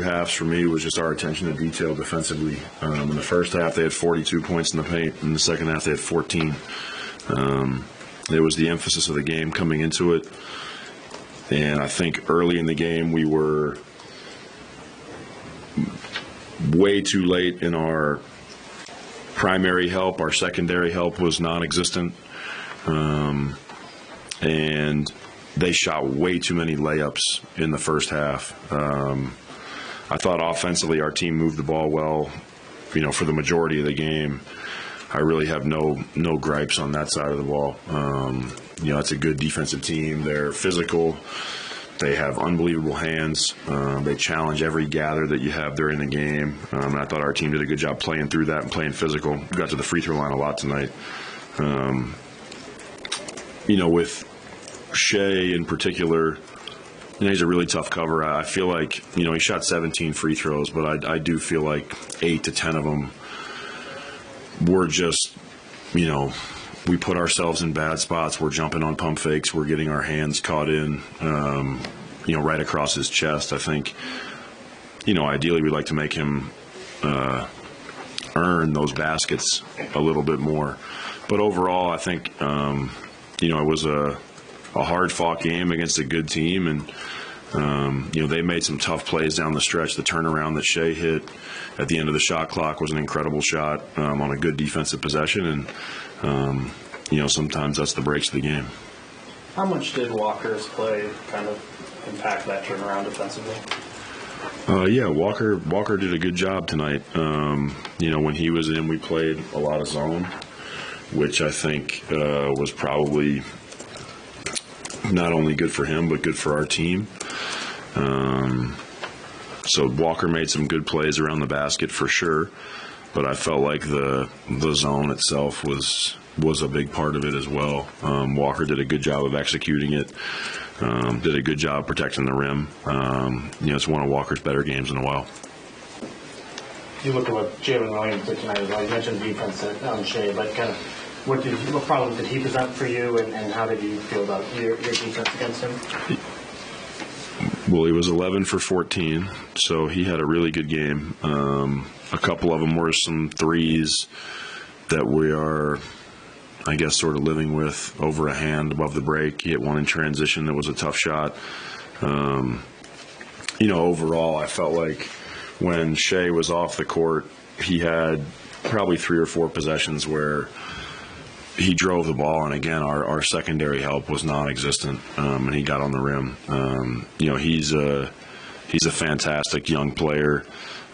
halves for me was just our attention to detail defensively. In the first half, they had 42 points in the paint. In the second half, they had 14. It was the emphasis of the game coming into it. And I think early in the game, we were way too late in our primary help. Our secondary help was non-existent. And they shot way too many layups in the first half. I thought offensively our team moved the ball well, for the majority of the game. I really have no gripes on that side of the ball. It's a good defensive team. They're physical. They have unbelievable hands. They challenge every gather that you have during the game. And I thought our team did a good job playing through that and playing physical. We got to the free throw line a lot tonight. With Shea in particular, he's a really tough cover. I feel like, he shot 17 free throws, but I do feel like 8 to 10 of them were just, we put ourselves in bad spots. We're jumping on pump fakes. We're getting our hands caught in, right across his chest. I think, ideally we'd like to make him earn those baskets a little bit more. But overall, I think, it was a hard-fought game against a good team, and they made some tough plays down the stretch. The turnaround that Shea hit at the end of the shot clock was an incredible shot on a good defensive possession, and sometimes that's the breaks of the game. How much did Walker's play kind of impact that turnaround defensively? Walker did a good job tonight. When he was in, we played a lot of zone, which I think was probably not only good for him, but good for our team. So Walker made some good plays around the basket for sure, but I felt like the zone itself was a big part of it as well. Walker did a good job of executing it, did a good job protecting the rim. It's one of Walker's better games in a while. You look at what Jalen Williams did tonight as well. You mentioned defense on Shea, but kind of what problems did he present for you, and how did you feel about your defense against him? Well, he was 11 for 14, so he had a really good game. A couple of them were some threes that we are, I guess, sort of living with over a hand above the break. He hit one in transition that was a tough shot. Overall, I felt like when Shea was off the court, he had probably 3 or 4 possessions where he drove the ball, and again, our secondary help was non-existent, and he got on the rim. He's a fantastic young player.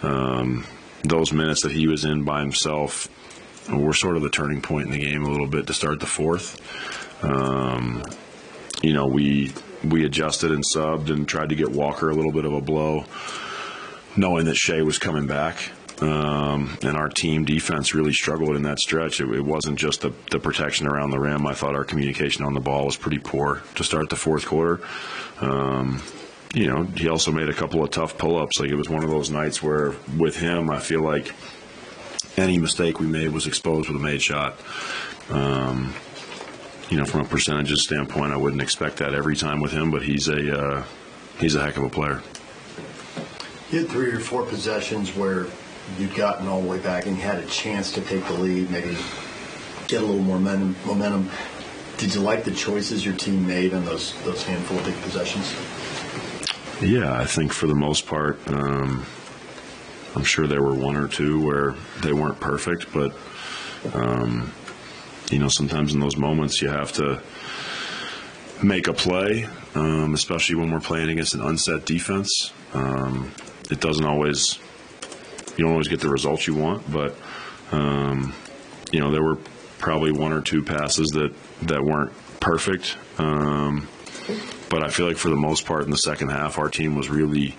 Those minutes that he was in by himself were sort of the turning point in the game a little bit to start the fourth. We adjusted and subbed and tried to get Walker a little bit of a blow, knowing that Shea was coming back. And our team defense really struggled in that stretch. It wasn't just the protection around the rim. I thought our communication on the ball was pretty poor to start the fourth quarter. He also made a couple of tough pull-ups. Like, it was one of those nights where with him, I feel like any mistake we made was exposed with a made shot. From a percentages standpoint, I wouldn't expect that every time with him, but he's a heck of a player. You had 3 or 4 possessions where you'd gotten all the way back and you had a chance to take the lead, maybe get a little more momentum. Did you like the choices your team made on those handful of big possessions? Yeah, I think for the most part, I'm sure there were 1 or 2 where they weren't perfect, but sometimes in those moments you have to make a play, especially when we're playing against an unset defense. It doesn't always. You don't always get the results you want, but there were probably 1 or 2 passes that weren't perfect. But I feel like for the most part in the second half, our team was really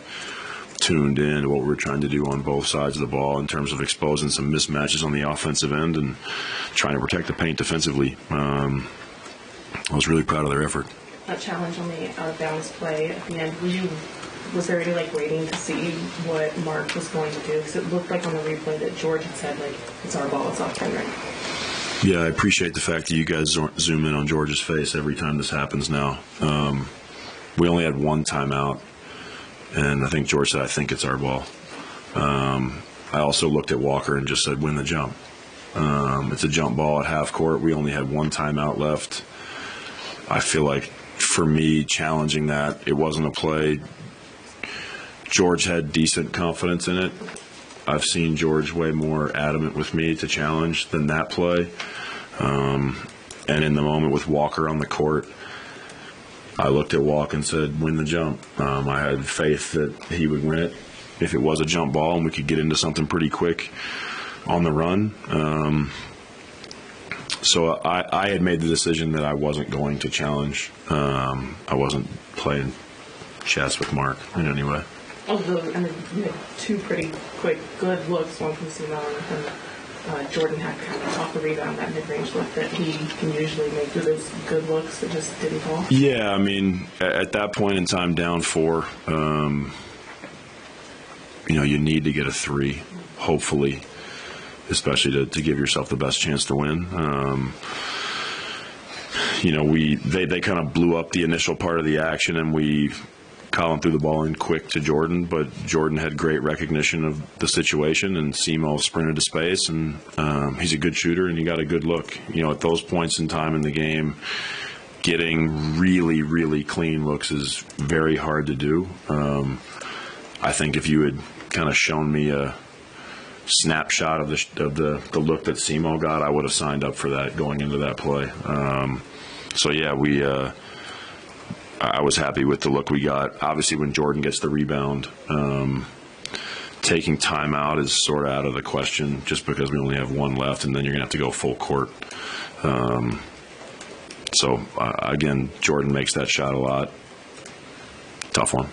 tuned in to what we were trying to do on both sides of the ball in terms of exposing some mismatches on the offensive end and trying to protect the paint defensively. I was really proud of their effort. That challenge on the out-of-bounds play at the end, was there any waiting to see what Mark was going to do? Because it looked like on the replay that George had said, it's our ball, it's off Henry. Yeah, I appreciate the fact that you guys zoom in on George's face every time this happens now. We only had 1 timeout And I think George said, I think it's our ball. I also looked at Walker and just said, win the jump. It's a jump ball at half court. We only had one timeout left. I feel like for me, challenging that, it wasn't a play. George had decent confidence in it. I've seen George way more adamant with me to challenge than that play. And in the moment with Walker on the court, I looked at Walk and said, win the jump. I had faith that he would win it if it was a jump ball and we could get into something pretty quick on the run. So I had made the decision that I wasn't going to challenge. I wasn't playing chess with Mark in any way. Although, I mean, you had two pretty quick, good looks, one from Simone and Jordan had kind of off the rebound, that mid-range look that he can usually make through those good looks that just didn't fall. Yeah, I mean, at that point in time, down 4, you need to get a 3, hopefully, especially to give yourself the best chance to win. They kind of blew up the initial part of the action, and Colin threw the ball in quick to Jordan, but Jordan had great recognition of the situation, and Simo sprinted to space, and he's a good shooter, and he got a good look. At those points in time in the game, getting really, really clean looks is very hard to do. I think if you had kind of shown me a snapshot of the look that Simo got, I would have signed up for that going into that play. I was happy with the look we got. Obviously, when Jordan gets the rebound, taking time out is sort of out of the question just because we only have one left, and then you're going to have to go full court. Again, Jordan makes that shot a lot. Tough one.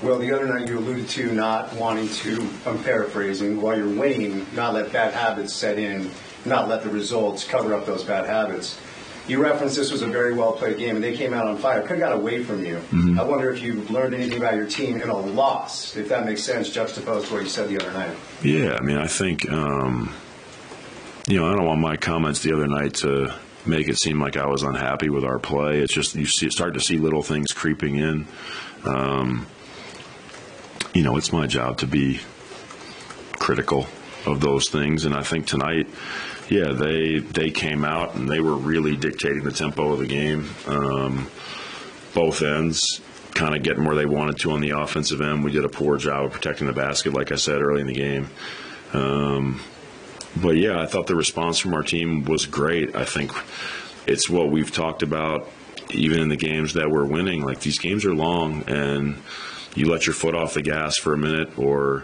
Well, the other night you alluded to not wanting to, I'm paraphrasing, while you're winning, not let bad habits set in, not let the results cover up those bad habits. You referenced this was a very well-played game, and they came out on fire. Could have got away from you. Mm-hmm. I wonder if you've learned anything about your team in a loss, if that makes sense, juxtaposed to what you said the other night. Yeah, I mean, I think, I don't want my comments the other night to make it seem like I was unhappy with our play. It's just start to see little things creeping in. It's my job to be critical of those things, and I think tonight, yeah, they came out and they were really dictating the tempo of the game. Both ends kind of getting where they wanted to on the offensive end. We did a poor job of protecting the basket, like I said early in the game. But yeah, I thought the response from our team was great. I think it's what we've talked about even in the games that we're winning. Like, these games are long, and you let your foot off the gas for a minute, or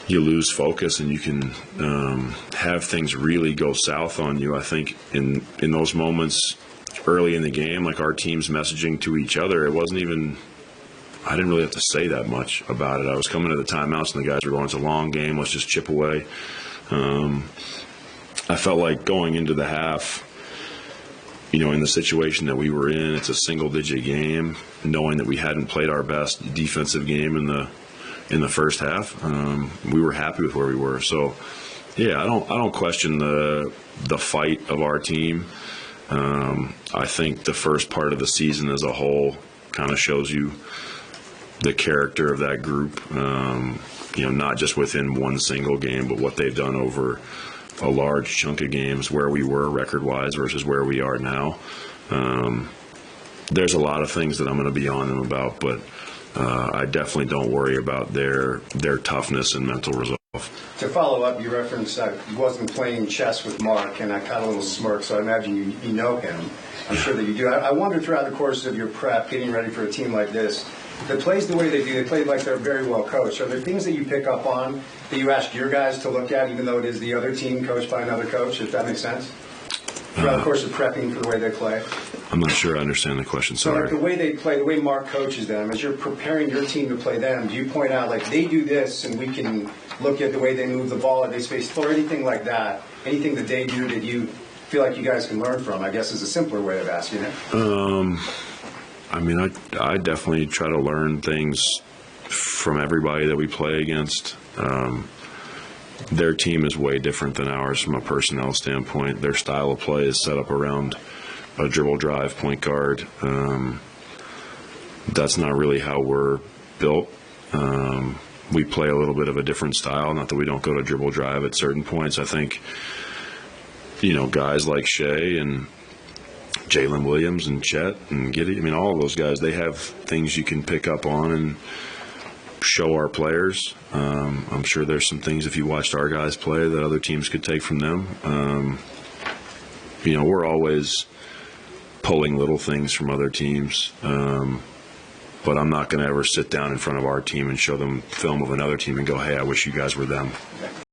you lose focus, and you can have things really go south on you. I think in those moments early in the game, like our team's messaging to each other, it wasn't even – I didn't really have to say that much about it. I was coming to the timeouts, and the guys were going, it's a long game, let's just chip away. I felt like going into the half, in the situation that we were in, it's a single-digit game, knowing that we hadn't played our best defensive game in the first half. We were happy with where we were. So, yeah, I don't question the fight of our team. I think the first part of the season as a whole kind of shows you the character of that group. Not just within one single game, but what they've done over a large chunk of games, where we were record-wise versus where we are now. There's a lot of things that I'm going to be on them about, but I definitely don't worry about their toughness and mental resolve. To follow up, you referenced that you wasn't playing chess with Mark, and I caught a little smirk, so I imagine you know him. I'm sure that you do. I wonder, throughout the course of your prep, getting ready for a team like this, that plays the way they do, they play like they're very well coached. Are there things that you pick up on that you ask your guys to look at, even though it is the other team coached by another coach, if that makes sense? Throughout the course of prepping for the way they play? I'm not sure I understand the question, So sorry. like the way they play, the way Mark coaches them, as you're preparing your team to play them, do you point out, like, they do this, and we can look at the way they move the ball, at they space floor, anything like that? Anything that they do that you feel like you guys can learn from, I guess, is a simpler way of asking it. I mean, I definitely try to learn things from everybody that we play against. Their team is way different than ours from a personnel standpoint. Their style of play is set up around a dribble drive point guard. That's not really how we're built. We play a little bit of a different style. Not that we don't go to dribble drive at certain points. I think, guys like Shea and Jalen Williams and Chet and Giddey, all of those guys, they have things you can pick up on and show our players. I'm sure there's some things, if you watched our guys play, that other teams could take from them. We're always pulling little things from other teams. But I'm not going to ever sit down in front of our team and show them film of another team and go, hey, I wish you guys were them.